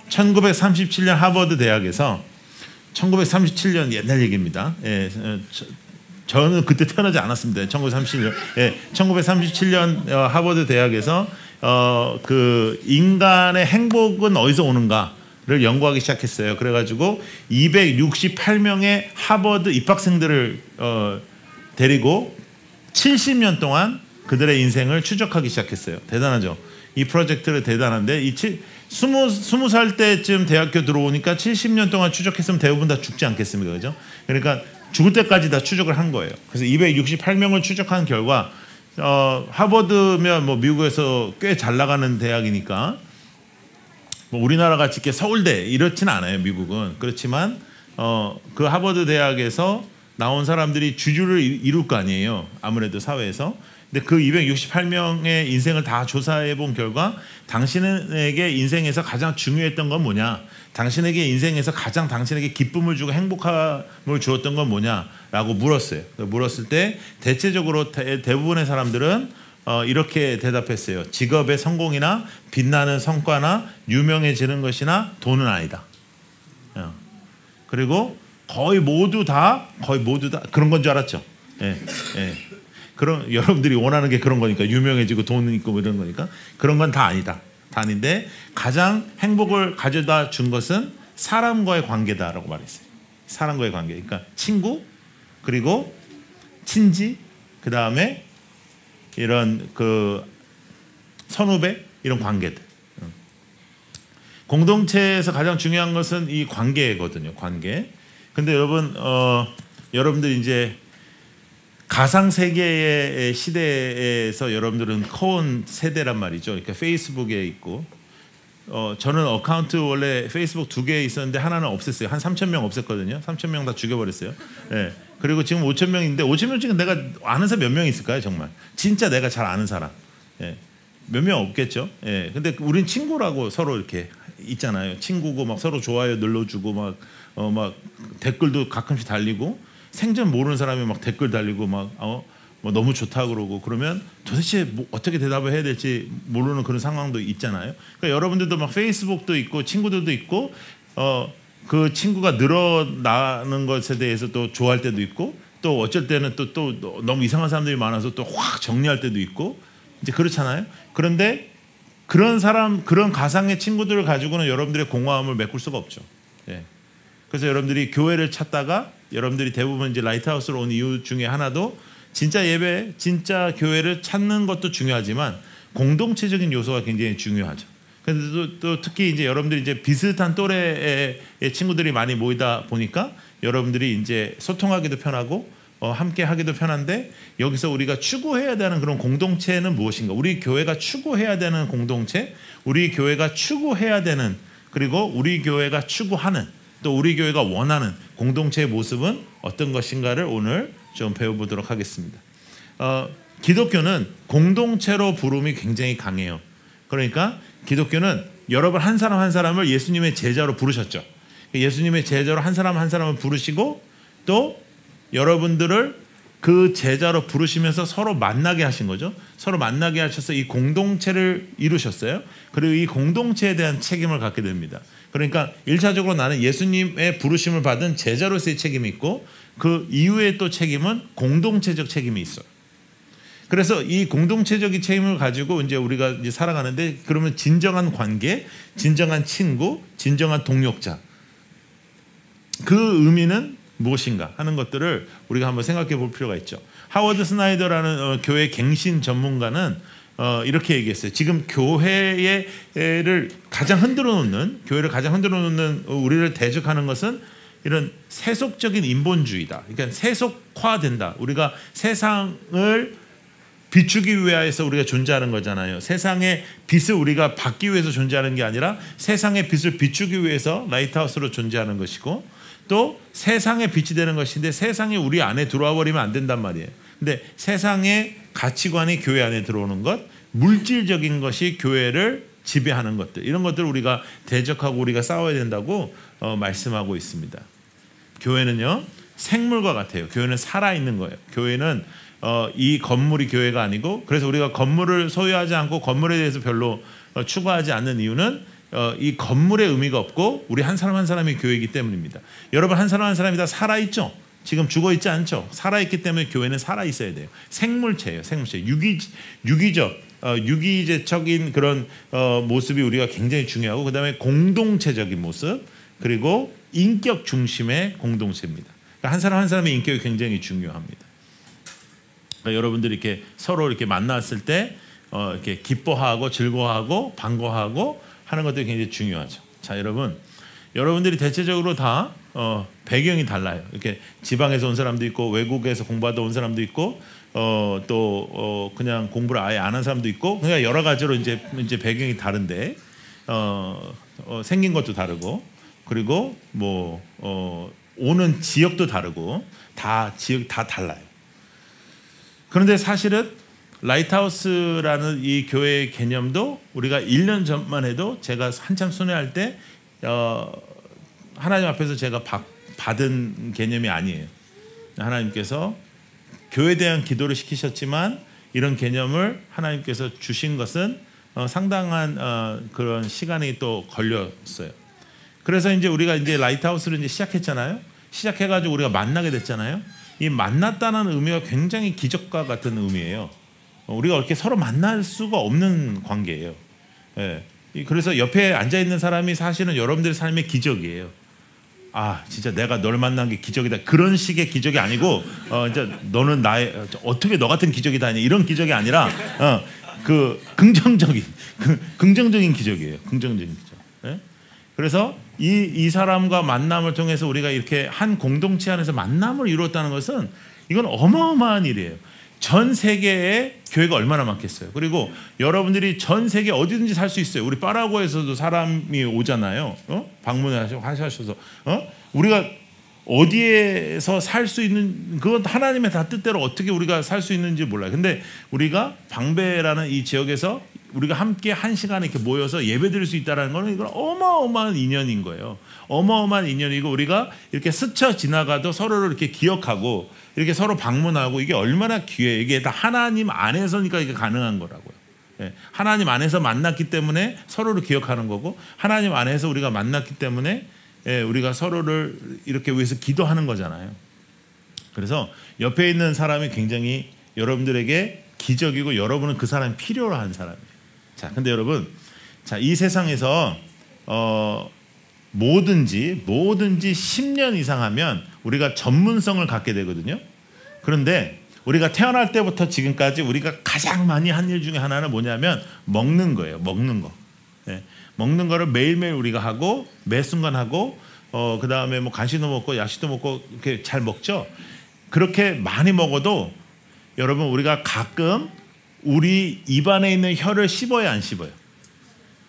1937년 하버드 대학에서 1937년 옛날 얘기입니다. 저는 그때 태어나지 않았습니다. 1937년. 1937년 하버드 대학에서 그 인간의 행복은 어디서 오는가를 연구하기 시작했어요. 그래가지고 268명의 하버드 입학생들을 데리고 70년 동안 그들의 인생을 추적하기 시작했어요. 대단하죠. 이 프로젝트를 대단한데 20살 때쯤 대학교 들어오니까 70년 동안 추적했으면 대부분 다 죽지 않겠습니까? 그죠? 그러니까 죽을 때까지 다 추적을 한 거예요. 그래서 268명을 추적한 결과 하버드면 뭐 미국에서 꽤 잘 나가는 대학이니까 뭐 우리나라 같이 이렇게 서울대 이렇지는 않아요. 미국은. 그렇지만 그 하버드 대학에서 나온 사람들이 주류를 이룰 거 아니에요. 아무래도 사회에서. 근데 그 268명의 인생을 다 조사해 본 결과 당신에게 인생에서 가장 중요했던 건 뭐냐? 당신에게 인생에서 가장 당신에게 기쁨을 주고 행복함을 주었던 건 뭐냐라고 물었어요. 물었을 때 대체적으로 대부분의 사람들은 이렇게 대답했어요. 직업의 성공이나 빛나는 성과나 유명해지는 것이나 돈은 아니다. 그리고 거의 모두 다 그런 건 줄 알았죠. 그런 여러분들이 원하는 게 그런 거니까 유명해지고 돈 있고 뭐 이런 거니까 그런 건 다 아니다. 다 아닌데 가장 행복을 가져다 준 것은 사람과의 관계다라고 말했어요. 사람과의 관계. 그러니까 친구 그리고 친지 그 다음에 이런 그 선후배 이런 관계들. 공동체에서 가장 중요한 것은 이 관계거든요. 관계. 근데 여러분들 이제 가상 세계의 시대에서 여러분들은 커온 세대란 말이죠. 그러니까 페이스북에 있고 저는 어카운트 원래 페이스북 2개 있었는데 하나는 없앴어요. 한 3,000명 없앴거든요. 3,000명 다 죽여버렸어요. 그리고 지금 5,000명인데 5,000명 중에 내가 아는 사람 몇 명 있을까요? 정말 진짜 내가 잘 아는 사람 몇 명 없겠죠. 근데 우린 친구라고 서로 이렇게 있잖아요. 친구고 막 서로 좋아요 눌러주고 막 댓글도 가끔씩 달리고 생전 모르는 사람이 막 댓글 달리고 막 뭐 너무 좋다 그러고 그러면 도대체 뭐 어떻게 대답을 해야 될지 모르는 그런 상황도 있잖아요. 그러니까 여러분들도 막 페이스북도 있고 친구들도 있고 그 친구가 늘어나는 것에 대해서 또 좋아할 때도 있고 또 어쩔 때는 또 너무 이상한 사람들이 많아서 또 확 정리할 때도 있고 이제 그렇잖아요. 그런데 그런 가상의 친구들을 가지고는 여러분들의 공허함을 메꿀 수가 없죠. 그래서 여러분들이 교회를 찾다가 여러분들이 대부분 이제 라이트하우스로 온 이유 중에 하나도 진짜 예배, 진짜 교회를 찾는 것도 중요하지만 공동체적인 요소가 굉장히 중요하죠. 그런데 또 특히 이제 여러분들이 이제 비슷한 또래의 친구들이 많이 모이다 보니까 여러분들이 이제 소통하기도 편하고 함께 하기도 편한데 여기서 우리가 추구해야 되는 그런 공동체는 무엇인가? 우리 교회가 추구해야 되는 공동체, 우리 교회가 추구해야 되는 그리고 우리 교회가 추구하는 또 우리 교회가 원하는 공동체의 모습은 어떤 것인가를 오늘 좀 배워보도록 하겠습니다. 기독교는 공동체로 부름이 굉장히 강해요. 그러니까 기독교는 여러분 한 사람 한 사람을 예수님의 제자로 부르셨죠. 예수님의 제자로 한 사람 한 사람을 부르시고 또 여러분들을 그 제자로 부르시면서 서로 만나게 하신 거죠. 서로 만나게 하셔서 이 공동체를 이루셨어요. 그리고 이 공동체에 대한 책임을 갖게 됩니다. 그러니까 1차적으로 나는 예수님의 부르심을 받은 제자로서의 책임이 있고 그 이후에 또 책임은 공동체적 책임이 있어요. 그래서 이 공동체적인 책임을 가지고 이제 우리가 이제 살아가는데 그러면 진정한 관계, 진정한 친구, 진정한 동역자 그 의미는 무엇인가 하는 것들을 우리가 한번 생각해 볼 필요가 있죠. 하워드 스나이더라는 교회 갱신 전문가는 이렇게 얘기했어요. 지금 교회를 가장 흔들어 놓는 우리를 대적하는 것은 이런 세속적인 인본주의다. 그러니까 세속화된다. 우리가 세상을 비추기 위해서 우리가 존재하는 거잖아요. 세상의 빛을 우리가 받기 위해서 존재하는 게 아니라 세상의 빛을 비추기 위해서 라이트하우스로 존재하는 것이고 또 세상의 빛이 되는 것인데 세상이 우리 안에 들어와 버리면 안 된단 말이에요. 근데 세상의 가치관이 교회 안에 들어오는 것, 물질적인 것이 교회를 지배하는 것들, 이런 것들을 우리가 대적하고 우리가 싸워야 된다고 말씀하고 있습니다. 교회는요 생물과 같아요. 교회는 살아있는 거예요. 교회는 이 건물이 교회가 아니고, 그래서 우리가 건물을 소유하지 않고 건물에 대해서 별로 추구하지 않는 이유는 이 건물의 의미가 없고 우리 한 사람 한 사람이 교회이기 때문입니다. 여러분 한 사람 한 사람이 다 살아있죠? 지금 죽어있지 않죠? 살아있기 때문에 교회는 살아있어야 돼요. 생물체예요. 생물체. 유기제적인 그런 모습이 우리가 굉장히 중요하고 그 다음에 공동체적인 모습 그리고 인격 중심의 공동체입니다. 그러니까 한 사람 한 사람의 인격이 굉장히 중요합니다. 그러니까 여러분들이 이렇게 서로 이렇게 만났을 때 이렇게 기뻐하고 즐거워하고 반가워하고 하는 것들이 굉장히 중요하죠. 자, 여러분들이 대체적으로 다 배경이 달라요. 이렇게 지방에서 온 사람도 있고 외국에서 공부하다 온 사람도 있고 또 그냥 공부를 아예 안 한 사람도 있고 그러니까 여러 가지로 이제 배경이 다른데 생긴 것도 다르고 그리고 뭐 오는 지역도 다르고 지역 다 달라요. 그런데 사실은 라이트하우스라는 이 교회의 개념도 우리가 1년 전만 해도 제가 한참 순회할 때 하나님 앞에서 제가 받은 개념이 아니에요. 하나님께서 교회에 대한 기도를 시키셨지만 이런 개념을 하나님께서 주신 것은 상당한 그런 시간이 또 걸렸어요. 그래서 이제 우리가 이제 라이트하우스를 이제 시작했잖아요. 시작해가지고 우리가 만나게 됐잖아요. 이 만났다는 의미가 굉장히 기적과 같은 의미예요. 우리가 이렇게 서로 만날 수가 없는 관계예요. 예. 그래서 옆에 앉아 있는 사람이 사실은 여러분들의 삶의 기적이에요. 아, 진짜 내가 널 만난 게 기적이다. 그런 식의 기적이 아니고, 이제 너는 어떻게 너 같은 기적이다. 이런 기적이 아니라, 그 긍정적인 기적이에요. 긍정적인 기적. 예? 그래서 이 사람과 만남을 통해서 우리가 이렇게 한 공동체 안에서 만남을 이루었다는 것은 이건 어마어마한 일이에요. 전 세계에 교회가 얼마나 많겠어요. 그리고 여러분들이 전 세계 어디든지 살 수 있어요. 우리 파라과이에서도 사람이 오잖아요. 방문하셔서 우리가 어디에서 살 수 있는 그건 하나님의 다 뜻대로 어떻게 우리가 살 수 있는지 몰라요. 근데 우리가 방배라는 이 지역에서 우리가 함께 한 시간에 이렇게 모여서 예배드릴 수 있다는 것은 이건 어마어마한 인연인 거예요. 어마어마한 인연이고 우리가 이렇게 스쳐 지나가도 서로를 이렇게 기억하고 이렇게 서로 방문하고 이게 얼마나 귀해요. 이게 다 하나님 안에서니까 이게 가능한 거라고요. 예, 하나님 안에서 만났기 때문에 서로를 기억하는 거고 하나님 안에서 우리가 만났기 때문에 우리가 서로를 이렇게 위해서 기도하는 거잖아요. 그래서 옆에 있는 사람이 굉장히 여러분들에게 기적이고 여러분은 그 사람이 필요로 한 사람이에요. 자, 근데 여러분, 이 세상에서 뭐든지 10년 이상 하면 우리가 전문성을 갖게 되거든요. 그런데 우리가 태어날 때부터 지금까지 우리가 가장 많이 한 일 중에 하나는 뭐냐면 먹는 거예요. 먹는 거. 네. 먹는 거를 매일매일 우리가 하고 매 순간 하고 그 다음에 뭐 간식도 먹고 야식도 먹고 이렇게 잘 먹죠. 그렇게 많이 먹어도 여러분 우리가 가끔 우리 입안에 있는 혀를 씹어요, 안 씹어요?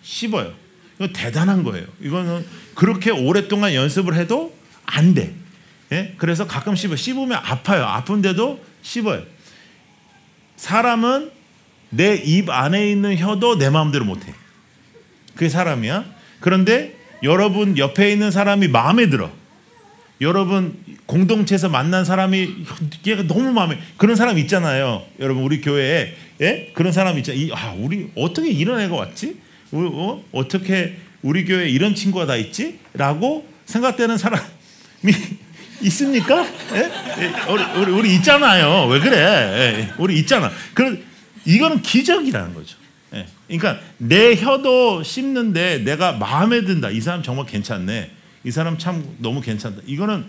씹어요. 이거 대단한 거예요. 이거는 그렇게 오랫동안 연습을 해도 안 돼. 예? 그래서 가끔 씹으면 아파요. 아픈데도 씹어요. 사람은 내 입 안에 있는 혀도 내 마음대로 못해. 그게 사람이야. 그런데 여러분 옆에 있는 사람이 마음에 들어. 여러분 공동체에서 만난 사람이 얘가 너무 마음에 그런 사람 있잖아요. 여러분 우리 교회에 그런 사람 있잖아요. 우리 어떻게 이런 애가 왔지? 어떻게 우리 교회에 이런 친구가 다 있지? 라고 생각되는 사람이 있습니까? 우리 있잖아요. 왜 그래? 우리 있잖아. 이거는 기적이라는 거죠. 그러니까 내 혀도 씹는데 내가 마음에 든다. 이 사람 정말 괜찮네. 이 사람 참 너무 괜찮다. 이거는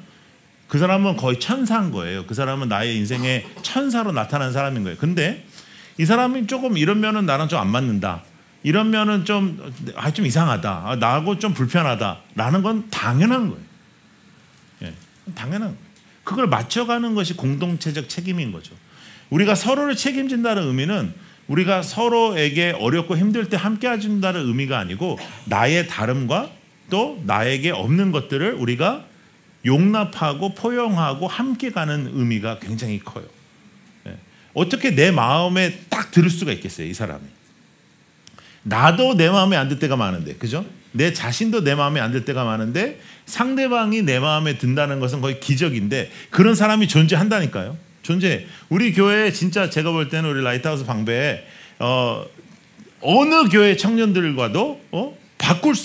그 사람은 거의 천사인 거예요. 그 사람은 나의 인생의 천사로 나타난 사람인 거예요. 근데 이 사람이 조금 이런 면은 나랑 좀 안 맞는다. 이런 면은 좀 이상하다. 나하고 좀 불편하다라는 건 당연한 거예요. 당연한 거예요. 그걸 맞춰가는 것이 공동체적 책임인 거죠. 우리가 서로를 책임진다는 의미는 우리가 서로에게 어렵고 힘들 때 함께 해준다는 의미가 아니고 나의 다름과 또 나에게 없는 것들을 우리가 용납하고 포용하고 함께 가는 의미가 굉장히 커요. 어떻게 내 마음에 딱 들을 수가 있겠어요, 이 사람이. 나도 내 마음에 안 들 때가 많은데, 그죠? 내 자신도 내 마음에 안 들 때가 많은데 상대방이 내 마음에 든다는 것은 거의 기적인데 그런 사람이 존재한다니까요. 존재해. 우리 교회에 진짜 제가 볼 때는 우리 라이트하우스 방배에 어느 교회 청년들과도 바꿀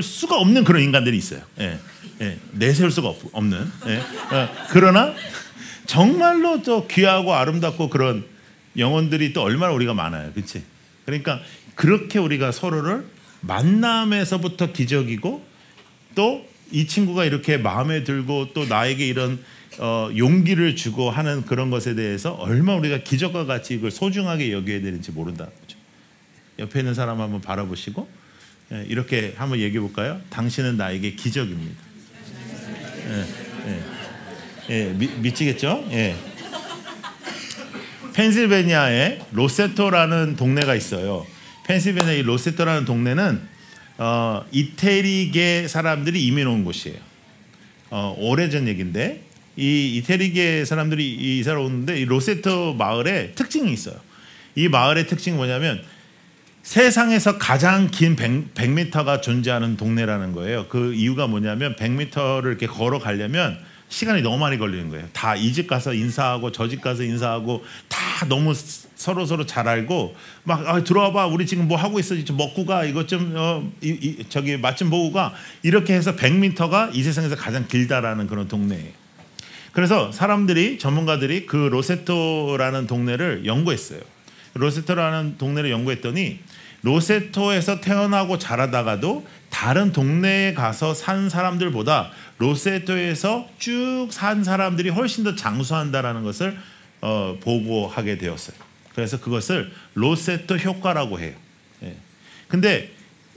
수가 없는 그런 인간들이 있어요. 내세울 수가 없는. 그러나 정말로 또 귀하고 아름답고 그런 영혼들이 또 얼마나 우리가 많아요, 그렇지? 그러니까 그렇게 우리가 서로를 만남에서부터 기적이고 또 이 친구가 이렇게 마음에 들고 또 나에게 이런 용기를 주고 하는 그런 것에 대해서 얼마나 우리가 기적과 같이 이걸 소중하게 여겨야 되는지 모른다는 거죠. 옆에 있는 사람 한번 바라보시고 이렇게 한번 얘기해 볼까요? 당신은 나에게 기적입니다. 미치겠죠? 펜실베니아에 로세토라는 동네가 있어요. 펜실베니아 이 로세토라는 동네는 이태리계 사람들이 이민 온 곳이에요. 오래전 얘기인데 이 이태리계 사람들이 이사를 오는데 이 로세토 마을에 특징이 있어요. 이 마을의 특징이 뭐냐면 세상에서 가장 긴 100m가 존재하는 동네라는 거예요. 그 이유가 뭐냐면 100m를 이렇게 걸어가려면 시간이 너무 많이 걸리는 거예요. 다 이 집 가서 인사하고 저 집 가서 인사하고 다 너무 서로 잘 알고 막 들어와봐 우리 지금 뭐 하고 있어 좀 먹고 가 이것 좀 저기 맛 좀 보고 가 이렇게 해서 100m가 이 세상에서 가장 길다라는 그런 동네예요. 그래서 사람들이 전문가들이 그 로세토라는 동네를 연구했어요. 로세토라는 동네를 연구했더니 로세토에서 태어나고 자라다가도 다른 동네에 가서 산 사람들보다 로세토에서 쭉 산 사람들이 훨씬 더 장수한다라는 것을 보고하게 되었어요. 그래서 그것을 로세토 효과라고 해요. 근데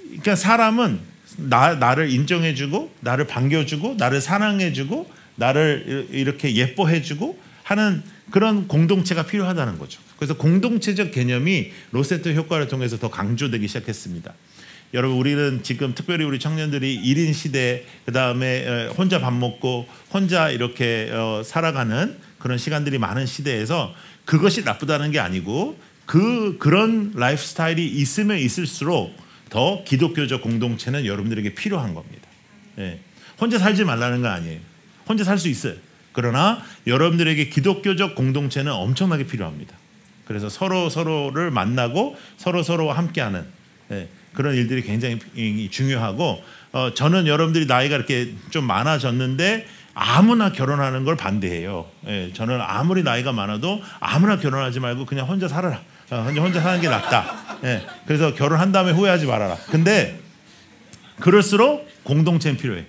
그러니까 사람은 나를 인정해주고 나를 반겨주고 나를 사랑해주고 나를 이렇게 예뻐해주고 하는 그런 공동체가 필요하다는 거죠. 그래서 공동체적 개념이 로세토 효과를 통해서 더 강조되기 시작했습니다. 여러분 우리는 지금 특별히 우리 청년들이 1인 시대 그다음에 혼자 밥 먹고 혼자 이렇게 살아가는 그런 시간들이 많은 시대에서 그것이 나쁘다는 게 아니고 그런 라이프 스타일이 있으면 있을수록 더 기독교적 공동체는 여러분들에게 필요한 겁니다. 혼자 살지 말라는 건 아니에요. 혼자 살 수 있어요. 그러나 여러분들에게 기독교적 공동체는 엄청나게 필요합니다. 그래서 서로를 만나고 서로와 함께하는 그런 일들이 굉장히 중요하고 저는 여러분들이 나이가 이렇게 좀 많아졌는데 아무나 결혼하는 걸 반대해요. 저는 아무리 나이가 많아도 아무나 결혼하지 말고 그냥 혼자 살아라. 혼자 사는 게 낫다. 그래서 결혼한 다음에 후회하지 말아라. 근데 그럴수록 공동체는 필요해.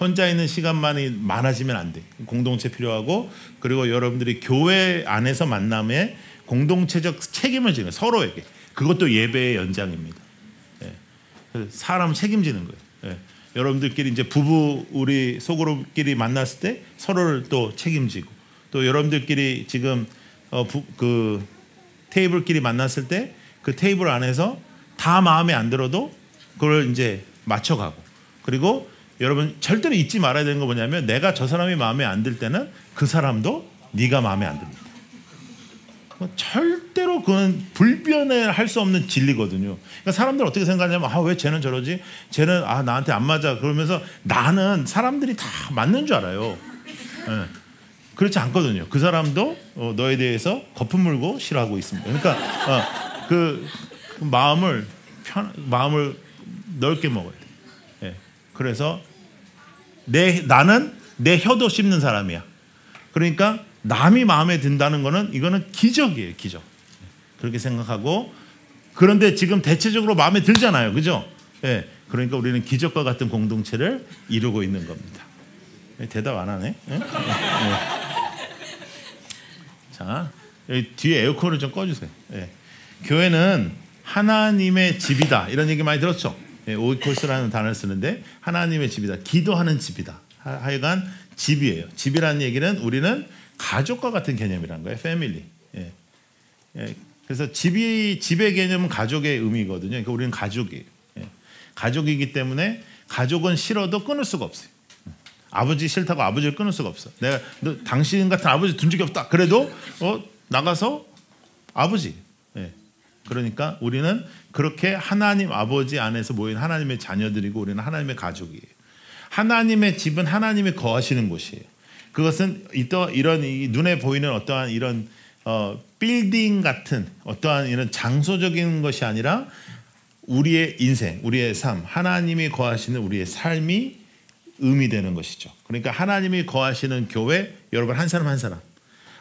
혼자 있는 시간만이 많아지면 안 돼. 공동체 필요하고 그리고 여러분들이 교회 안에서 만남에 공동체적 책임을 지는 서로에게 그것도 예배의 연장입니다. 사람 책임지는 거예요. 여러분들끼리 이제 부부 우리 속으로끼리 만났을 때 서로를 또 책임지고 또 여러분들끼리 지금 그 테이블끼리 만났을 때 그 테이블 안에서 다 마음에 안 들어도 그걸 이제 맞춰가고 그리고 여러분 절대로 잊지 말아야 되는 거 뭐냐면 내가 저 사람이 마음에 안 들 때는 그 사람도 네가 마음에 안 듭니다. 절대로 그건 불변할 수 없는 진리거든요. 그러니까 사람들 어떻게 생각하냐면 왜 쟤는 저러지? 쟤는 나한테 안 맞아. 그러면서 나는 사람들이 다 맞는 줄 알아요. 그렇지 않거든요. 그 사람도 너에 대해서 거품 물고 싫어하고 있습니다. 그러니까 그 마음을 넓게 먹어야 돼. 그래서 나는 내 혀도 씹는 사람이야. 그러니까 남이 마음에 든다는 거는 이거는 기적이에요, 기적. 그렇게 생각하고 그런데 지금 대체적으로 마음에 들잖아요, 그죠? 그러니까 우리는 기적과 같은 공동체를 이루고 있는 겁니다. 대답 안 하네. 자, 여기 뒤에 에어컨을 좀 꺼주세요. 교회는 하나님의 집이다 이런 얘기 많이 들었죠. 오이코스라는 단어를 쓰는데 하나님의 집이다. 기도하는 집이다. 하여간 집이에요. 집이라는 얘기는 우리는 가족과 같은 개념이라는 거예요. 패밀리. 그래서 집의 개념은 가족의 의미거든요. 그러니까 우리는 가족이에요. 가족이기 때문에 가족은 싫어도 끊을 수가 없어요. 아버지 싫다고 아버지를 끊을 수가 없어. 내가 당신 같은 아버지 둔 적이 없다. 그래도 나가서 아버지. 그러니까 우리는 그렇게 하나님 아버지 안에서 모인 하나님의 자녀들이고 우리는 하나님의 가족이에요. 하나님의 집은 하나님이 거하시는 곳이에요. 그것은 이런 눈에 보이는 어떠한 이런 빌딩 같은 어떠한 이런 장소적인 것이 아니라 우리의 인생, 우리의 삶, 하나님이 거하시는 우리의 삶이 의미되는 것이죠. 그러니까 하나님이 거하시는 교회, 여러분 한 사람 한 사람.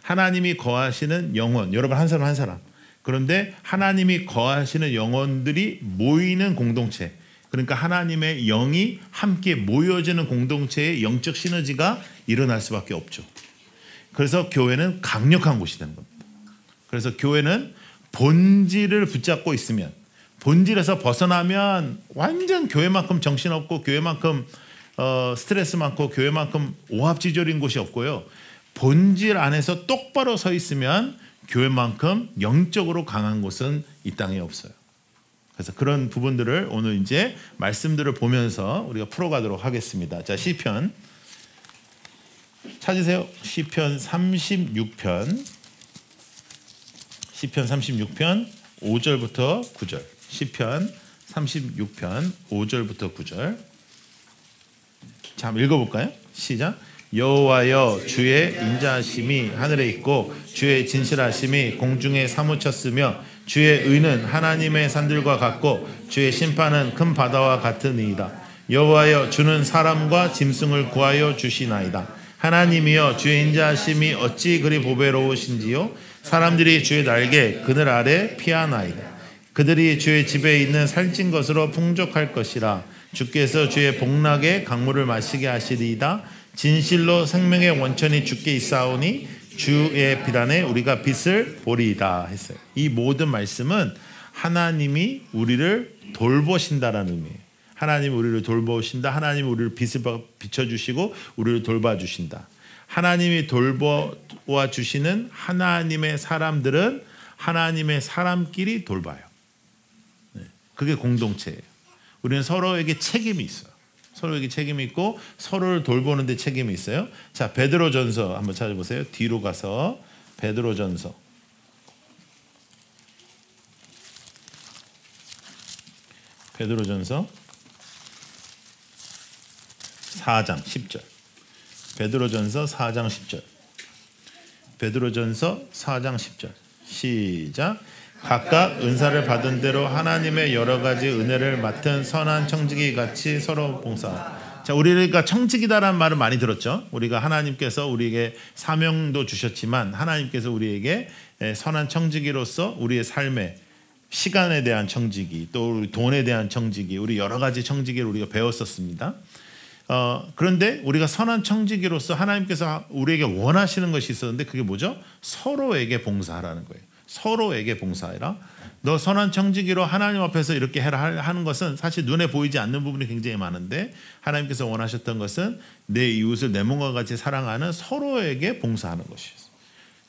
하나님이 거하시는 영혼, 여러분 한 사람 한 사람. 그런데 하나님이 거하시는 영혼들이 모이는 공동체, 그러니까 하나님의 영이 함께 모여지는 공동체의 영적 시너지가 일어날 수밖에 없죠. 그래서 교회는 강력한 곳이 되는 겁니다. 그래서 교회는 본질을 붙잡고 있으면, 본질에서 벗어나면 완전 교회만큼 정신없고 교회만큼 스트레스 많고 교회만큼 오합지졸인 곳이 없고요. 본질 안에서 똑바로 서 있으면 교회만큼 영적으로 강한 곳은 이 땅에 없어요. 그래서 그런 부분들을 오늘 이제 말씀들을 보면서 우리가 풀어가도록 하겠습니다. 자, 시편 찾으세요. 시편 36편 5절부터 9절. 시편 36편 5절부터 9절. 자, 한번 읽어볼까요? 시작. 여호와여, 주의 인자하심이 하늘에 있고 주의 진실하심이 공중에 사무쳤으며 주의 의는 하나님의 산들과 같고 주의 심판은 큰 바다와 같으니이다. 여호와여, 주는 사람과 짐승을 구하여 주시나이다. 하나님이여, 주의 인자하심이 어찌 그리 보배로우신지요. 사람들이 주의 날개 그늘 아래 피하나이다. 그들이 주의 집에 있는 살찐 것으로 풍족할 것이라. 주께서 주의 복락의 강물을 마시게 하시리이다. 진실로 생명의 원천이 주께 있사오니 주의 비단에 우리가 빛을 보리이다 했어요. 이 모든 말씀은 하나님이 우리를 돌보신다라는 의미예요. 하나님이 우리를 돌보신다. 하나님이 우리를 빛을 비춰주시고 우리를 돌봐주신다. 하나님이 돌보아 주시는 하나님의 사람들은 하나님의 사람끼리 돌봐요. 그게 공동체예요. 우리는 서로에게 책임이 있어요. 서로에게 책임이 있고 서로를 돌보는 데 책임이 있어요. 자, 베드로전서 한번 찾아보세요. 뒤로 가서 베드로전서 4장 10절. 베드로전서 4장 10절. 베드로전서 4장 10절. 시작. 각각 은사를 받은 대로 하나님의 여러 가지 은혜를 맡은 선한 청지기 같이 서로 봉사하라. 자, 우리가 청지기다라는 말을 많이 들었죠. 우리가 하나님께서 우리에게 사명도 주셨지만 하나님께서 우리에게 선한 청지기로서 우리의 삶에 시간에 대한 청지기, 또 우리 돈에 대한 청지기, 우리 여러 가지 청지기를 우리가 배웠었습니다. 그런데 우리가 선한 청지기로서 하나님께서 우리에게 원하시는 것이 있었는데 그게 뭐죠? 서로에게 봉사하라는 거예요. 서로에게 봉사해라. 너 선한 청지기로 하나님 앞에서 이렇게 해라 하는 것은 사실 눈에 보이지 않는 부분이 굉장히 많은데 하나님께서 원하셨던 것은 내 이웃을 내 몸과 같이 사랑하는 서로에게 봉사하는 것이었어요.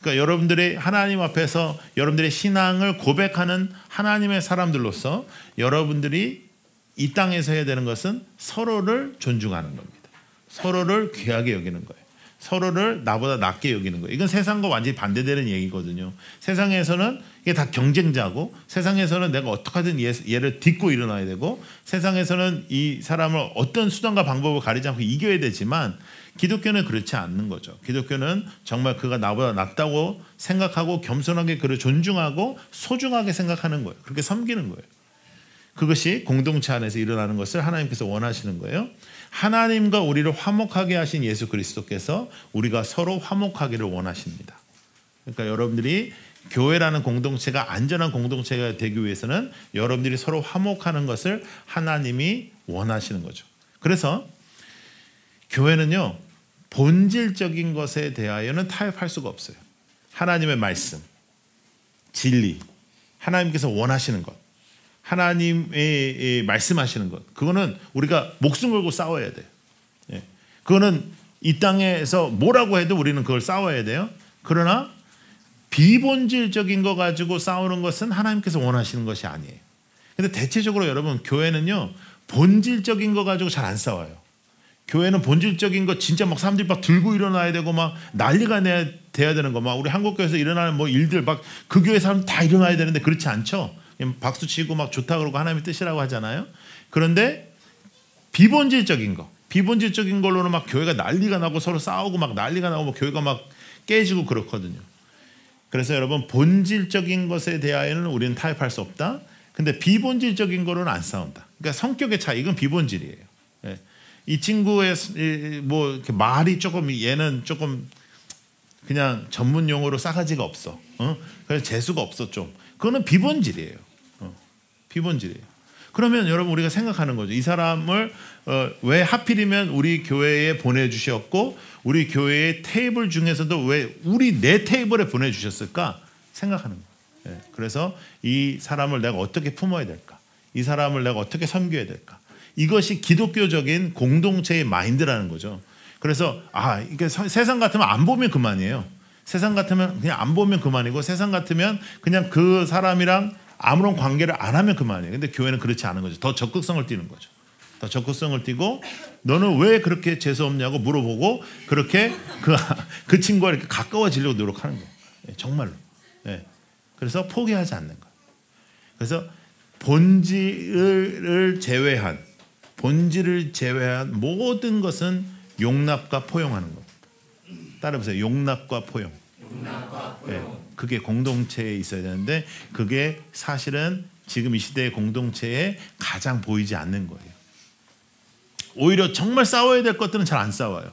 그러니까 여러분들이 하나님 앞에서 여러분들의 신앙을 고백하는 하나님의 사람들로서 여러분들이 이 땅에서 해야 되는 것은 서로를 존중하는 겁니다. 서로를 귀하게 여기는 거예요. 서로를 나보다 낮게 여기는 거예요. 이건 세상과 완전히 반대되는 얘기거든요. 세상에서는 이게 다 경쟁자고, 세상에서는 내가 어떻게든 얘를 딛고 일어나야 되고, 세상에서는 이 사람을 어떤 수단과 방법을 가리지 않고 이겨야 되지만 기독교는 그렇지 않는 거죠. 기독교는 정말 그가 나보다 낫다고 생각하고 겸손하게 그를 존중하고 소중하게 생각하는 거예요. 그렇게 섬기는 거예요. 그것이 공동체 안에서 일어나는 것을 하나님께서 원하시는 거예요. 하나님과 우리를 화목하게 하신 예수 그리스도께서 우리가 서로 화목하기를 원하십니다. 그러니까 여러분들이 교회라는 공동체가 안전한 공동체가 되기 위해서는 여러분들이 서로 화목하는 것을 하나님이 원하시는 거죠. 그래서 교회는요, 본질적인 것에 대하여는 타협할 수가 없어요. 하나님의 말씀, 진리, 하나님께서 원하시는 것, 하나님의 말씀하시는 것, 그거는 우리가 목숨 걸고 싸워야 돼요. 그거는 이 땅에서 뭐라고 해도 우리는 그걸 싸워야 돼요. 그러나 비본질적인 거 가지고 싸우는 것은 하나님께서 원하시는 것이 아니에요. 근데 대체적으로 여러분, 교회는요, 본질적인 거 가지고 잘 안 싸워요. 교회는 본질적인 거 진짜 막 사람들이 막 들고 일어나야 되고 막 난리가 돼야 되는 거, 막 우리 한국교회에서 일어나는 뭐 일들 막 그 교회 사람 다 일어나야 되는데 그렇지 않죠. 박수 치고 막 좋다 그러고 하나님의 뜻이라고 하잖아요. 그런데 비본질적인 걸로는 막 교회가 난리가 나고 서로 싸우고 막 난리가 나고 막 교회가 막 깨지고 그렇거든요. 그래서 여러분, 본질적인 것에 대하여는 우리는 타협할 수 없다. 근데 비본질적인 거로는 안 싸운다. 그러니까 성격의 차이, 이건 비본질이에요. 예. 이 친구의 뭐 이렇게 말이 조금, 얘는 조금 그냥 전문 용어로 싸가지가 없어. 그래서 재수가 없어 좀. 그거는 비본질이에요. 비본질이에요. 그러면 여러분 우리가 생각하는 거죠. 이 사람을 왜 하필이면 우리 교회에 보내주셨고 우리 교회의 테이블 중에서도 왜 내 테이블에 보내주셨을까 생각하는 거예요. 예. 그래서 이 사람을 내가 어떻게 품어야 될까? 이 사람을 내가 어떻게 섬겨야 될까? 이것이 기독교적인 공동체의 마인드라는 거죠. 그래서 이게 세상 같으면 안 보면 그만이에요. 세상 같으면 그냥 안 보면 그만이고 세상 같으면 그냥 그 사람이랑 아무런 관계를 안 하면 그만이에요. 근데 교회는 그렇지 않은 거죠. 더 적극성을 띠는 거죠. 더 적극성을 띠고 너는 왜 그렇게 재수 없냐고 물어보고 그렇게 그 친구와 이렇게 가까워지려고 노력하는 거예요. 정말로. 예. 그래서 포기하지 않는 거예요. 그래서 본질을 제외한 모든 것은 용납과 포용하는 겁니다. 따라해보세요. 용납과 포용. 네, 그게 공동체에 있어야 되는데 그게 사실은 지금 이 시대의 공동체에 가장 보이지 않는 거예요. 오히려 정말 싸워야 될 것들은 잘 안 싸워요.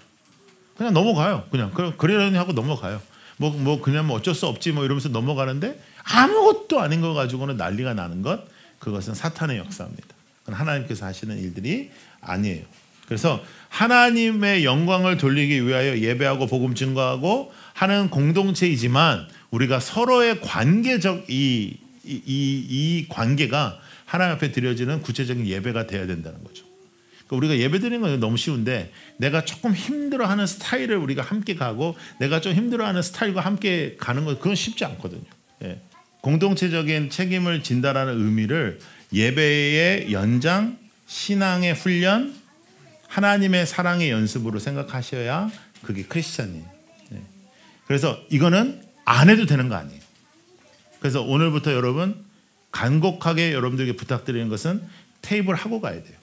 그냥 넘어가요. 그냥 그러려니 하고 넘어가요. 뭐 그냥 뭐 어쩔 수 없지 뭐 이러면서 넘어가는데 아무것도 아닌 거 가지고는 난리가 나는 것, 그것은 사탄의 역사입니다. 그건 하나님께서 하시는 일들이 아니에요. 그래서 하나님의 영광을 돌리기 위하여 예배하고 복음 증거하고 하는 공동체이지만 우리가 서로의 관계적 이 관계가 하나님 앞에 드려지는 구체적인 예배가 돼야 된다는 거죠. 그러니까 우리가 예배 드리는 건 너무 쉬운데 내가 조금 힘들어하는 스타일을 우리가 함께 가고 내가 좀 힘들어하는 스타일과 함께 가는 건 그건 쉽지 않거든요. 예. 공동체적인 책임을 진다라는 의미를 예배의 연장, 신앙의 훈련, 하나님의 사랑의 연습으로 생각하셔야 그게 크리스찬이에요. 네. 그래서 이거는 안 해도 되는 거 아니에요. 그래서 오늘부터 여러분 간곡하게 여러분들에게 부탁드리는 것은 테이블 하고 가야 돼요.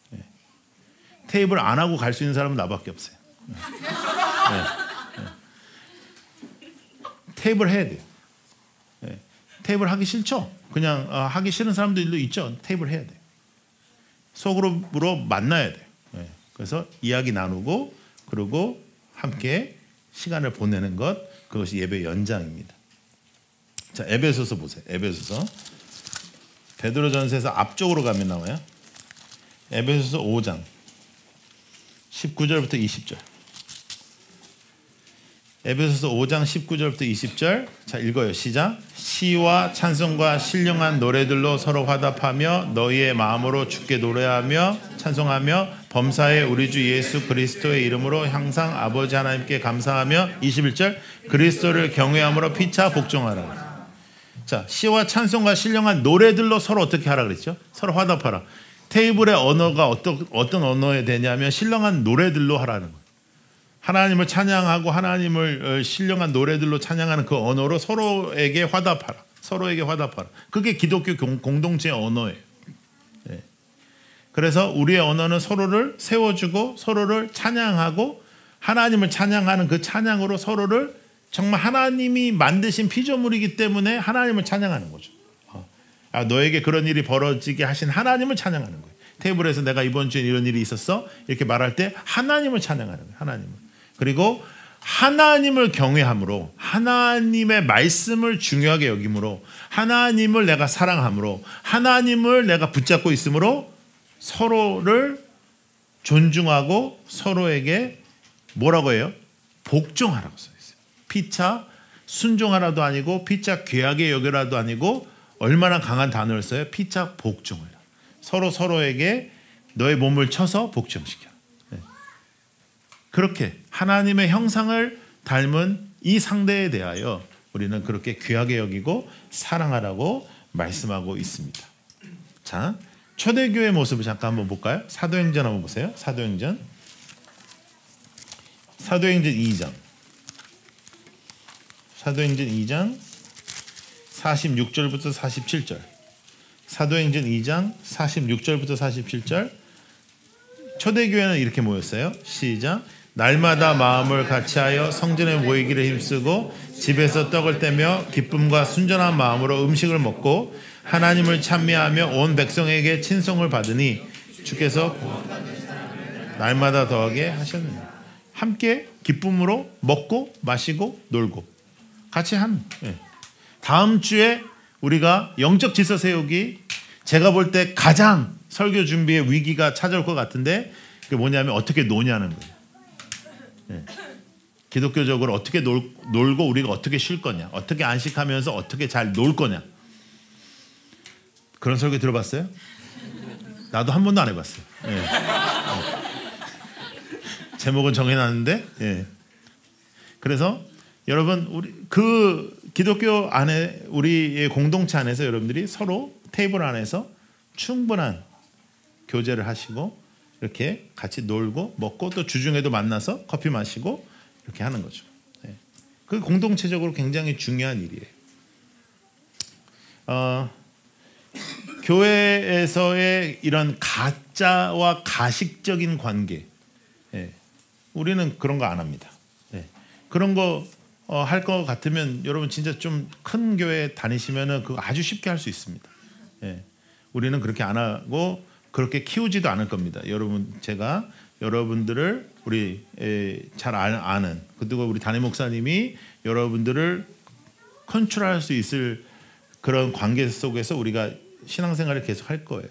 네. 테이블 안 하고 갈 수 있는 사람은 나밖에 없어요. 네. 네. 테이블 해야 돼요. 네. 테이블 하기 싫죠? 그냥 하기 싫은 사람들도 있죠. 테이블 해야 돼요. 속으로 만나야 돼요. 네. 그래서 이야기 나누고 그리고 함께 시간을 보내는 것, 그것이 예배 연장입니다. 자, 에베소서 보세요. 에베소서 베드로전서에서 앞쪽으로 가면 나와요. 에베소서 5장 19절부터 20절. 에베소서 5장 19절부터 20절. 자, 읽어요. 시작. 시와 찬송과 신령한 노래들로 서로 화답하며 너희의 마음으로 주께 노래하며 찬송하며 범사에 우리 주 예수 그리스도의 이름으로 항상 아버지 하나님께 감사하며 21절. 그리스도를 경외함으로 피차 복종하라. 자, 시와 찬송과 신령한 노래들로 서로 어떻게 하라 그랬죠? 서로 화답하라. 테이블의 언어가 어떤 언어에 되냐면 신령한 노래들로 하라는 거예요. 하나님을 찬양하고 하나님을 신령한 노래들로 찬양하는 그 언어로 서로에게 화답하라. 서로에게 화답하라. 그게 기독교 공동체의 언어예요. 네. 그래서 우리의 언어는 서로를 세워주고 서로를 찬양하고 하나님을 찬양하는 그 찬양으로 서로를 정말 하나님이 만드신 피조물이기 때문에 하나님을 찬양하는 거죠. 너에게 그런 일이 벌어지게 하신 하나님을 찬양하는 거예요. 테이블에서 내가 이번 주에 이런 일이 있었어 이렇게 말할 때 하나님을 찬양하는 거예요. 하나님을. 그리고 하나님을 경외함으로 하나님의 말씀을 중요하게 여김으로 하나님을 내가 사랑함으로 하나님을 내가 붙잡고 있으므로 서로를 존중하고 서로에게 뭐라고 해요? 복종하라고 써 있어요. 피차 순종하라도 아니고 피차 귀하게 여겨라도 아니고 얼마나 강한 단어를 써요? 피차 복종을. 서로에게 너의 몸을 쳐서 복종시켜. 그렇게 하나님의 형상을 닮은 이 상대에 대하여 우리는 그렇게 귀하게 여기고 사랑하라고 말씀하고 있습니다. 자, 초대교회 모습을 잠깐 한번 볼까요? 사도행전 한번 보세요. 사도행전 2장. 사도행전 2장 46절부터 47절. 사도행전 2장 46절부터 47절. 초대교회는 이렇게 모였어요. 시작. 날마다 마음을 같이하여 성전에 모이기를 힘쓰고 집에서 떡을 떼며 기쁨과 순전한 마음으로 음식을 먹고 하나님을 찬미하며 온 백성에게 친송을 받으니 주께서 날마다 더하게 하셨느니라. 함께 기쁨으로 먹고 마시고 놀고 같이 다음 주에 우리가 영적 질서 세우기, 제가 볼 때 가장 설교 준비에 위기가 찾아올 것 같은데 그게 뭐냐면 어떻게 노냐는 거예요. 기독교적으로 어떻게 놀고 우리가 어떻게 쉴 거냐, 어떻게 안식하면서 어떻게 잘 놀 거냐. 그런 설교 들어봤어요? 나도 한 번도 안 해봤어요. 제목은 정해놨는데, 그래서 여러분 우리 그 기독교 안에 우리의 공동체 안에서 여러분들이 서로 테이블 안에서 충분한 교제를 하시고 이렇게 같이 놀고 먹고 또 주중에도 만나서 커피 마시고 이렇게 하는 거죠. 그 공동체적으로 굉장히 중요한 일이에요. 교회에서의 이런 가짜와 가식적인 관계, 우리는 그런 거 안 합니다. 그런 거 할 것 같으면 여러분 진짜 좀 큰 교회 다니시면은 그거 아주 쉽게 할 수 있습니다. 우리는 그렇게 안 하고 그렇게 키우지도 않을 겁니다. 여러분, 제가 여러분들을 우리 잘 아는, 그리고 우리 담임 목사님이 여러분들을 컨트롤할 수 있을 그런 관계 속에서 우리가 신앙생활을 계속 할 거예요.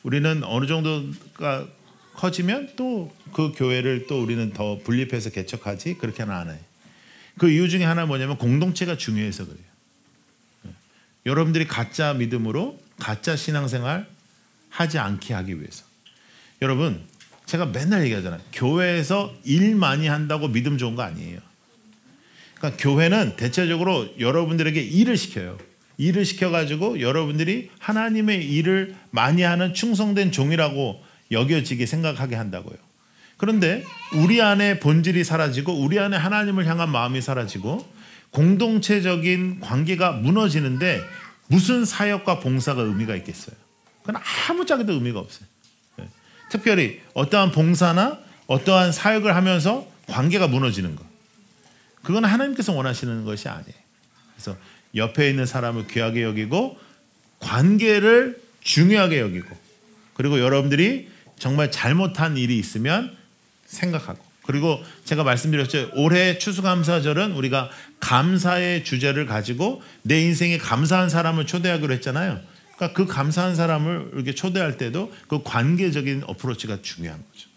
우리는 어느 정도가 커지면 또 그 교회를 또 우리는 더 분립해서 개척하지 그렇게는 안 해요. 그 이유 중에 하나 뭐냐면 공동체가 중요해서 그래요. 여러분들이 가짜 믿음으로 가짜 신앙생활 하지 않게 하기 위해서. 여러분, 제가 맨날 얘기하잖아요. 교회에서 일 많이 한다고 믿음 좋은 거 아니에요. 그러니까 교회는 대체적으로 여러분들에게 일을 시켜요. 일을 시켜가지고 여러분들이 하나님의 일을 많이 하는 충성된 종이라고 여겨지게 생각하게 한다고요. 그런데 우리 안에 본질이 사라지고 우리 안에 하나님을 향한 마음이 사라지고 공동체적인 관계가 무너지는데 무슨 사역과 봉사가 의미가 있겠어요? 그건 아무짝에도 의미가 없어요. 특별히 어떠한 봉사나 어떠한 사역을 하면서 관계가 무너지는 것, 그건 하나님께서 원하시는 것이 아니에요. 그래서 옆에 있는 사람을 귀하게 여기고 관계를 중요하게 여기고, 그리고 여러분들이 정말 잘못한 일이 있으면 생각하고, 그리고 제가 말씀드렸죠. 올해 추수감사절은 우리가 감사의 주제를 가지고 내 인생에 감사한 사람을 초대하기로 했잖아요. 그러니까 그 감사한 사람을 이렇게 초대할 때도 그 관계적인 어프로치가 중요한 거죠.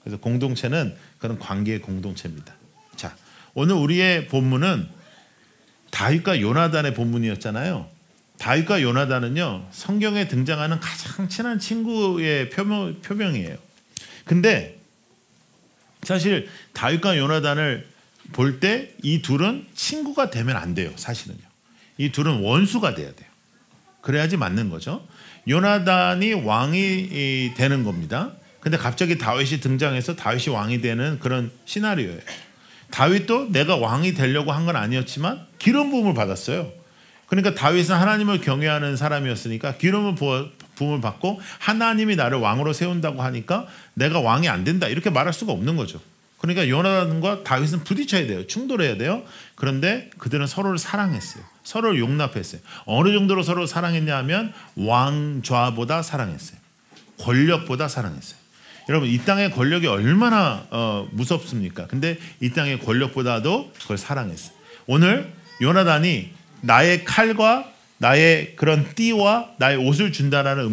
그래서 공동체는 그런 관계의 공동체입니다. 자, 오늘 우리의 본문은 다윗과 요나단의 본문이었잖아요. 다윗과 요나단은요, 성경에 등장하는 가장 친한 친구의 표명이에요. 근데 사실 다윗과 요나단을 볼 때 이 둘은 친구가 되면 안 돼요. 사실은요. 이 둘은 원수가 돼야 돼요. 그래야지 맞는 거죠. 요나단이 왕이 되는 겁니다. 근데 갑자기 다윗이 등장해서 다윗이 왕이 되는 그런 시나리오예요. 다윗도 내가 왕이 되려고 한 건 아니었지만 기름 부음을 받았어요. 그러니까 다윗은 하나님을 경외하는 사람이었으니까 기름 부음을 받고 하나님이 나를 왕으로 세운다고 하니까 내가 왕이 안 된다 이렇게 말할 수가 없는 거죠. 그러니까 요나단과 다윗은 부딪혀야 돼요. 충돌해야 돼요. 그런데 그들은 서로를 사랑했어요. 서로를 용납했어요. 어느 정도로 서로를 사랑했냐 하면 왕좌보다 사랑했어요. 권력보다 사랑했어요. 여러분, 이 땅의 권력이 얼마나 무섭습니까? 근데 이 땅의 권력보다도 그걸 사랑했어요. 오늘 요나단이 나의 칼과 나의 그런 띠와 나의 옷을 준다라는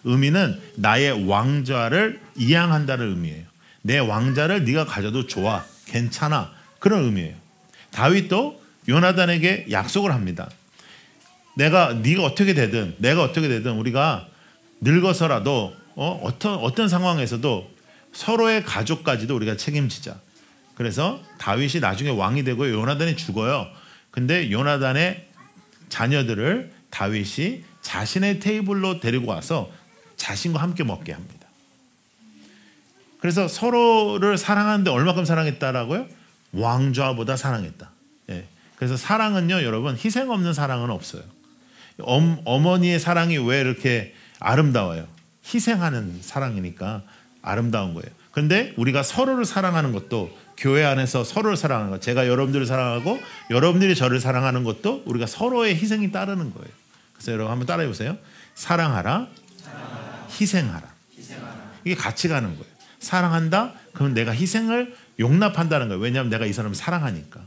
의미는 나의 왕좌를 이양한다는 의미예요. 내 왕좌를 네가 가져도 좋아, 괜찮아, 그런 의미예요. 다윗도 요나단에게 약속을 합니다. 네가 어떻게 되든 우리가 늙어서라도 어떤 상황에서도 서로의 가족까지도 우리가 책임지자. 그래서 다윗이 나중에 왕이 되고 요나단이 죽어요. 근데 요나단의 자녀들을 다윗이 자신의 테이블로 데리고 와서 자신과 함께 먹게 합니다. 그래서 서로를 사랑하는데 얼마큼 사랑했다라고요? 왕좌보다 사랑했다. 그래서 사랑은요, 여러분, 희생 없는 사랑은 없어요. 어머니의 사랑이 왜 이렇게 아름다워요? 희생하는 사랑이니까 아름다운 거예요. 그런데 우리가 서로를 사랑하는 것도, 교회 안에서 서로를 사랑하는 것, 제가 여러분들을 사랑하고 여러분들이 저를 사랑하는 것도 우리가 서로의 희생이 따르는 거예요. 그래서 여러분 한번 따라해 보세요. 사랑하라, 희생하라. 이게 같이 가는 거예요. 사랑한다? 그럼 내가 희생을 용납한다는 거예요. 왜냐하면 내가 이 사람을 사랑하니까.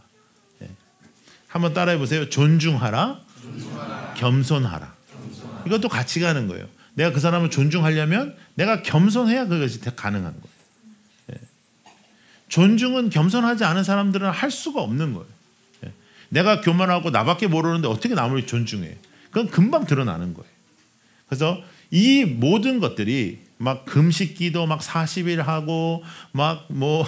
예. 한번 따라해 보세요. 존중하라, 겸손하라. 이것도 같이 가는 거예요. 내가 그 사람을 존중하려면 내가 겸손해야 그것이 가능한 거예요. 예. 존중은 겸손하지 않은 사람들은 할 수가 없는 거예요. 예. 내가 교만하고 나밖에 모르는데 어떻게 남을 존중해? 그건 금방 드러나는 거예요. 그래서 이 모든 것들이 막 금식기도 막 40일 하고 막 뭐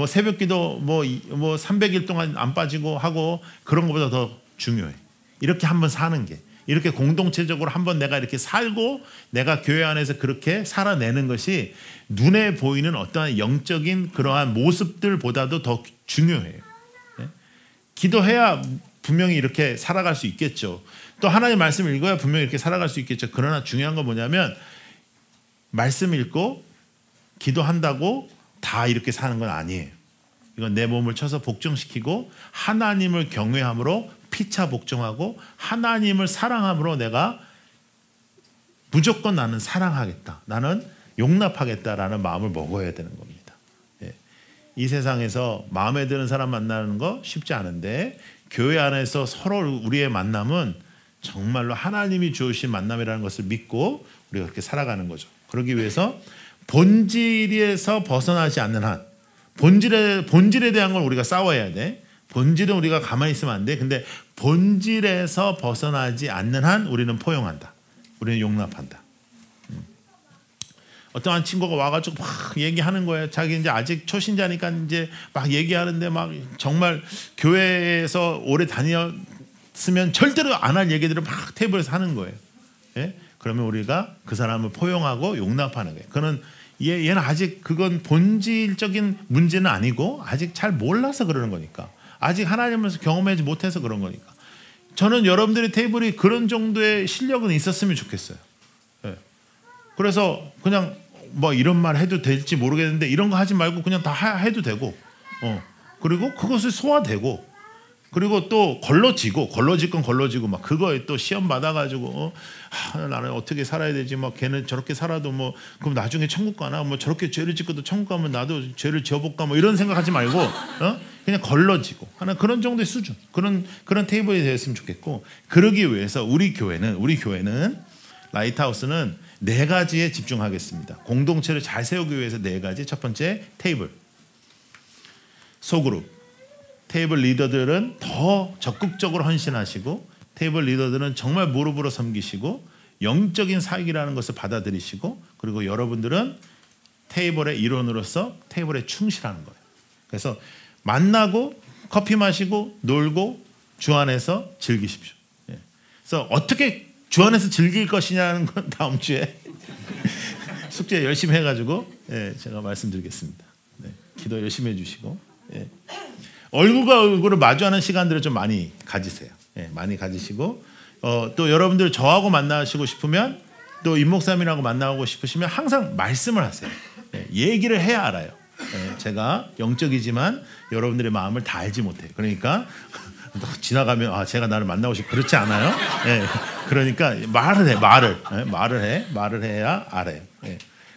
새벽기도 뭐 300일 동안 안 빠지고 하고 그런 것보다 더 중요해. 이렇게 한번 사는 게, 이렇게 공동체적으로 한번 내가 이렇게 살고 내가 교회 안에서 그렇게 살아내는 것이 눈에 보이는 어떠한 영적인 그러한 모습들보다도 더 중요해요. 네? 기도해야 분명히 이렇게 살아갈 수 있겠죠. 또 하나님의 말씀을 읽어야 분명히 이렇게 살아갈 수 있겠죠. 그러나 중요한 건 뭐냐면 말씀 읽고 기도한다고 다 이렇게 사는 건 아니에요. 이건 내 몸을 쳐서 복종시키고 하나님을 경외함으로 피차 복종하고 하나님을 사랑함으로 내가 무조건 나는 사랑하겠다, 나는 용납하겠다라는 마음을 먹어야 되는 겁니다. 예. 이 세상에서 마음에 드는 사람 만나는 거 쉽지 않은데 교회 안에서 서로 우리의 만남은 정말로 하나님이 주신 만남이라는 것을 믿고 우리가 그렇게 살아가는 거죠. 그러기 위해서 본질에서 벗어나지 않는 한, 본질에 대한 걸 우리가 싸워야 돼. 본질은 우리가 가만히 있으면 안 돼. 근데 본질에서 벗어나지 않는 한 우리는 포용한다. 우리는 용납한다. 어떠한 친구가 와가지고 막 얘기하는 거예요. 자기 이제 아직 초신자니까 이제 막 얘기하는데 막 정말 교회에서 오래 다녔으면 절대로 안 할 얘기들을 막 테이블에서 하는 거예요. 예? 그러면 우리가 그 사람을 포용하고 용납하는 거예요. 그는 얘는 아직 그건 본질적인 문제는 아니고 아직 잘 몰라서 그러는 거니까. 아직 하나님을 경험하지 못해서 그런 거니까. 저는 여러분들의 테이블이 그런 정도의 실력은 있었으면 좋겠어요. 예. 그래서 그냥 뭐 이런 말 해도 될지 모르겠는데 이런 거 하지 말고 그냥 다 해도 되고, 그리고 그것을 소화되고, 그리고 또 걸러질 건 걸러지고 막 그거에 또 시험 받아가지고 나는 어떻게 살아야 되지? 막 걔는 저렇게 살아도 뭐 그럼 나중에 천국 가나? 뭐 저렇게 죄를 짓고도 천국 가면 나도 죄를 지어볼까? 뭐 이런 생각하지 말고 그냥 걸러지고 하는 그런 정도의 수준, 그런 테이블이 되었으면 좋겠고, 그러기 위해서 우리 교회는 라이트하우스는 4가지에 집중하겠습니다. 공동체를 잘 세우기 위해서 4가지. 첫 번째, 테이블, 소그룹. 테이블 리더들은 더 적극적으로 헌신하시고, 테이블 리더들은 정말 무릎으로 섬기시고 영적인 사역이라는 것을 받아들이시고, 그리고 여러분들은 테이블의 일원으로서 테이블에 충실하는 거예요. 그래서 만나고 커피 마시고 놀고 주 안에서 즐기십시오. 그래서 어떻게 주 안에서 즐길 것이냐는 건 다음 주에 숙제 열심히 해가지고 제가 말씀드리겠습니다. 기도 열심히 해주시고, 얼굴과 얼굴을 마주하는 시간들을 좀 많이 가지세요. 많이 가지시고, 또 여러분들 저하고 만나시고 싶으면, 또 임목사님이라고 만나고 싶으시면 항상 말씀을 하세요. 얘기를 해야 알아요. 제가 영적이지만 여러분들의 마음을 다 알지 못해요. 그러니까 지나가면 제가 나를 만나고 싶어, 그렇지 않아요. 그러니까 말을 해야 알아요.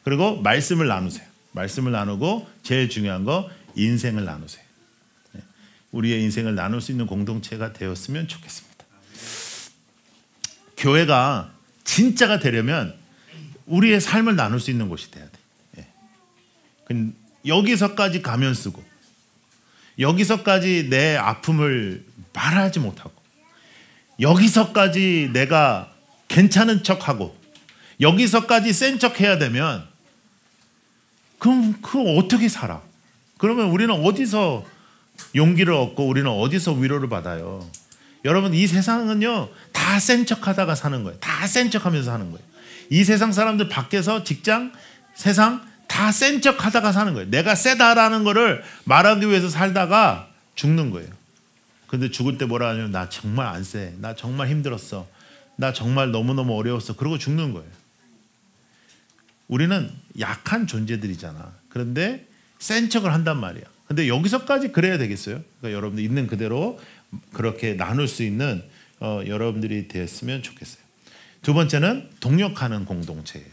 그리고 말씀을 나누세요. 말씀을 나누고 제일 중요한 거, 인생을 나누세요. 우리의 인생을 나눌 수 있는 공동체가 되었으면 좋겠습니다. 교회가 진짜가 되려면 우리의 삶을 나눌 수 있는 곳이 돼야 돼. 여기서까지 가면 쓰고, 여기서까지 내 아픔을 말하지 못하고, 여기서까지 내가 괜찮은 척하고, 여기서까지 센 척해야 되면 그럼 어떻게 살아? 그러면 우리는 어디서 용기를 얻고 우리는 어디서 위로를 받아요? 여러분, 이 세상은요 다 센 척하다가 사는 거예요. 다 센 척하면서 사는 거예요. 이 세상 사람들 밖에서 직장, 세상 다 센 척하다가 사는 거예요. 내가 세다라는 거를 말하기 위해서 살다가 죽는 거예요. 근데 죽을 때 뭐라 하냐면 나 정말 안 세, 나 정말 힘들었어, 나 정말 너무너무 어려웠어, 그러고 죽는 거예요. 우리는 약한 존재들이잖아. 그런데 센 척을 한단 말이야. 근데 여기서까지 그래야 되겠어요? 그러니까 여러분들 있는 그대로 그렇게 나눌 수 있는 여러분들이 되었으면 좋겠어요. 두 번째는 동역하는 공동체예요.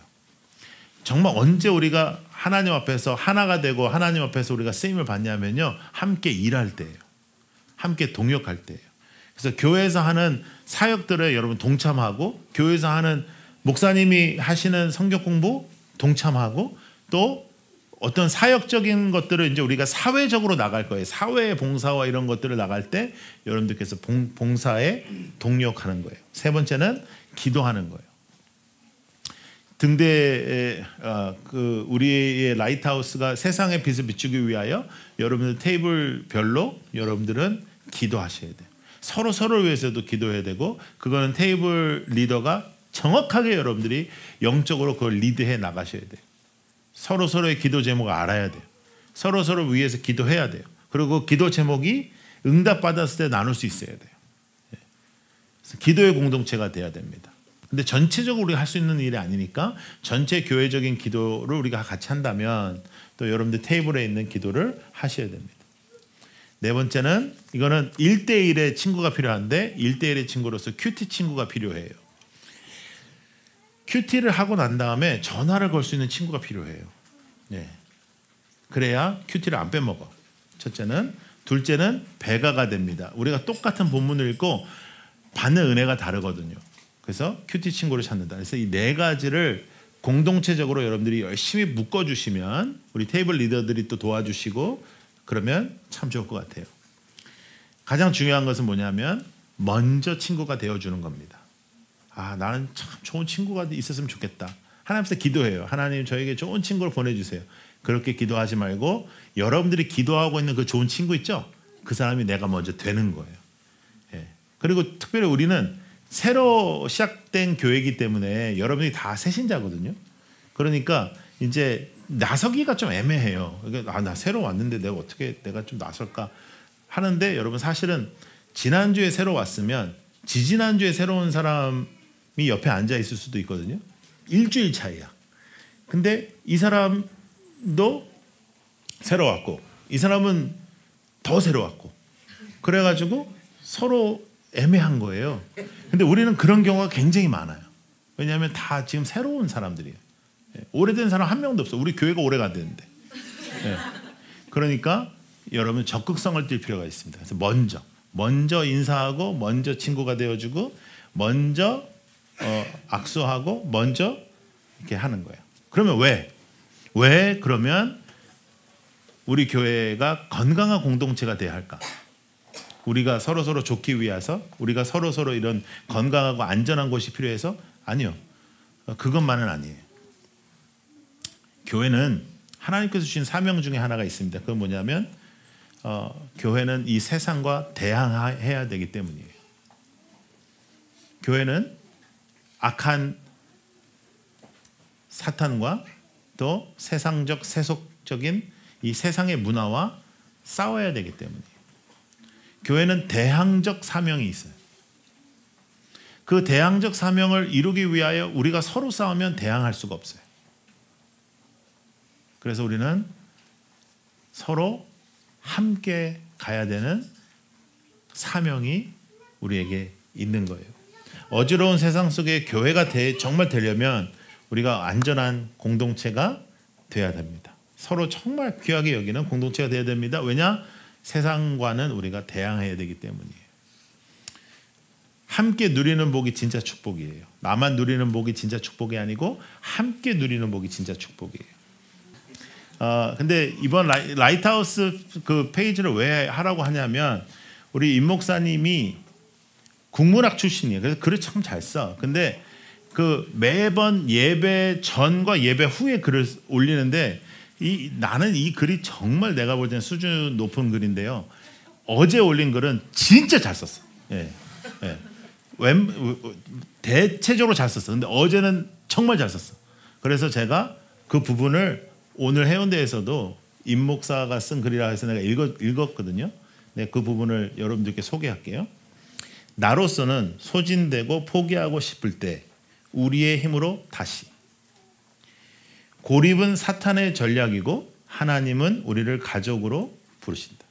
정말 언제 우리가 하나님 앞에서 하나가 되고 하나님 앞에서 우리가 쓰임을 받냐면요, 함께 일할 때예요. 함께 동역할 때예요. 그래서 교회에서 하는 사역들에 여러분 동참하고, 교회에서 하는 목사님이 하시는 성경 공부 동참하고, 또 어떤 사역적인 것들을 이제 우리가 사회적으로 나갈 거예요. 사회 봉사와 이런 것들을 나갈 때 여러분들께서 봉사에 동력하는 거예요. 세 번째는 기도하는 거예요. 등대에 우리의 라이트하우스가 세상의 빛을 비추기 위하여 여러분들 테이블별로 여러분들은 기도하셔야 돼요. 서로를 위해서도 기도해야 되고, 그거는 테이블 리더가 정확하게 여러분들이 영적으로 그걸 리드해 나가셔야 돼요. 서로의 기도 제목을 알아야 돼요. 서로를 위해서 기도해야 돼요. 그리고 기도 제목이 응답받았을 때 나눌 수 있어야 돼요. 그래서 기도의 공동체가 돼야 됩니다. 근데 전체적으로 우리가 할 수 있는 일이 아니니까 전체 교회적인 기도를 우리가 같이 한다면 또 여러분들 테이블에 있는 기도를 하셔야 됩니다. 네 번째는, 이거는 1대1의 친구가 필요한데 1대1의 친구로서 큐티 친구가 필요해요. 큐티를 하고 난 다음에 전화를 걸 수 있는 친구가 필요해요. 네. 그래야 큐티를 안 빼먹어. 첫째는. 둘째는 배가가 됩니다. 우리가 똑같은 본문을 읽고 받는 은혜가 다르거든요. 그래서 큐티 친구를 찾는다. 그래서 이 네 가지를 공동체적으로 여러분들이 열심히 묶어주시면, 우리 테이블 리더들이 또 도와주시고 그러면 참 좋을 것 같아요. 가장 중요한 것은 뭐냐면 먼저 친구가 되어주는 겁니다. 나는 참 좋은 친구가 있었으면 좋겠다. 하나님께서 기도해요. 하나님, 저에게 좋은 친구를 보내주세요. 그렇게 기도하지 말고 여러분들이 기도하고 있는 그 좋은 친구 있죠? 그 사람이 내가 먼저 되는 거예요. 예. 그리고 특별히 우리는 새로 시작된 교회이기 때문에 여러분이 다 새신자거든요. 그러니까 이제 나서기가 좀 애매해요. 나 새로 왔는데 내가 좀 나설까 하는데, 여러분 사실은 지난주에 새로 왔으면 지지난주에 새로운 사람이 옆에 앉아 있을 수도 있거든요. 일주일 차이야. 근데 이 사람도 새로 왔고 이 사람은 더 새로 왔고, 그래가지고 서로 애매한 거예요. 근데 우리는 그런 경우가 굉장히 많아요. 왜냐하면 다 지금 새로운 사람들이에요. 오래된 사람 한 명도 없어. 우리 교회가 오래가 안 됐는데. 그러니까 여러분 적극성을 띨 필요가 있습니다. 그래서 먼저 인사하고, 먼저 친구가 되어주고, 먼저 악수하고, 먼저 이렇게 하는 거예요. 그러면 왜 그러면 우리 교회가 건강한 공동체가 돼야 할까? 우리가 서로 좋기 위해서, 우리가 서로 이런 건강하고 안전한 곳이 필요해서? 아니요. 그것만은 아니에요. 교회는 하나님께서 주신 사명 중에 하나가 있습니다. 그건 뭐냐면 교회는 이 세상과 대항해야 되기 때문이에요. 교회는 악한 사탄과 또 세상적 세속적인 이 세상의 문화와 싸워야 되기 때문이에요. 교회는 대항적 사명이 있어요. 그 대항적 사명을 이루기 위하여 우리가 서로 싸우면 대항할 수가 없어요. 그래서 우리는 서로 함께 가야 되는 사명이 우리에게 있는 거예요. 어지러운 세상 속에 교회가 정말 되려면 우리가 안전한 공동체가 돼야 됩니다. 서로 정말 귀하게 여기는 공동체가 돼야 됩니다. 왜냐? 세상과는 우리가 대항해야 되기 때문이에요. 함께 누리는 복이 진짜 축복이에요. 나만 누리는 복이 진짜 축복이 아니고 함께 누리는 복이 진짜 축복이에요. 근데 이번 라이트하우스 그 페이지를 왜 하라고 하냐면, 우리 임 목사님이 국문학 출신이에요. 그래서 글을 참 잘 써. 근데 그 매번 예배 전과 예배 후에 글을 올리는데, 나는 이 글이 정말 내가 볼 때는 수준 높은 글인데요. 어제 올린 글은 진짜 잘 썼어. 예. 대체적으로 잘 썼어. 근데 어제는 정말 잘 썼어. 그래서 제가 그 부분을 오늘 해운대에서도 임 목사가 쓴 글이라 해서 내가 읽었거든요. 네, 그 부분을 여러분들께 소개할게요. 나로서는 소진되고 포기하고 싶을 때 우리의 힘으로 다시. 고립은 사탄의 전략이고 하나님은 우리를 가족으로 부르신다.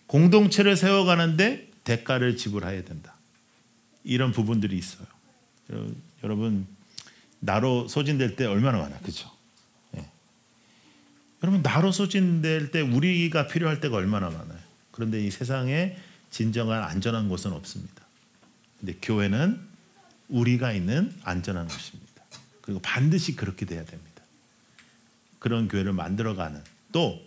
공동체를 세워가는데 대가를 지불해야 된다. 이런 부분들이 있어요. 여러분 나로 소진될 때 얼마나 많아, 그렇죠? 예. 여러분 나로 소진될 때 우리가 필요할 때가 얼마나 많아요. 그런데 이 세상에 진정한 안전한 곳은 없습니다. 근데 교회는 우리가 있는 안전한 곳입니다. 그리고 반드시 그렇게 돼야 됩니다. 그런 교회를 만들어가는, 또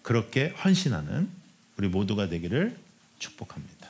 그렇게 헌신하는 우리 모두가 되기를 축복합니다.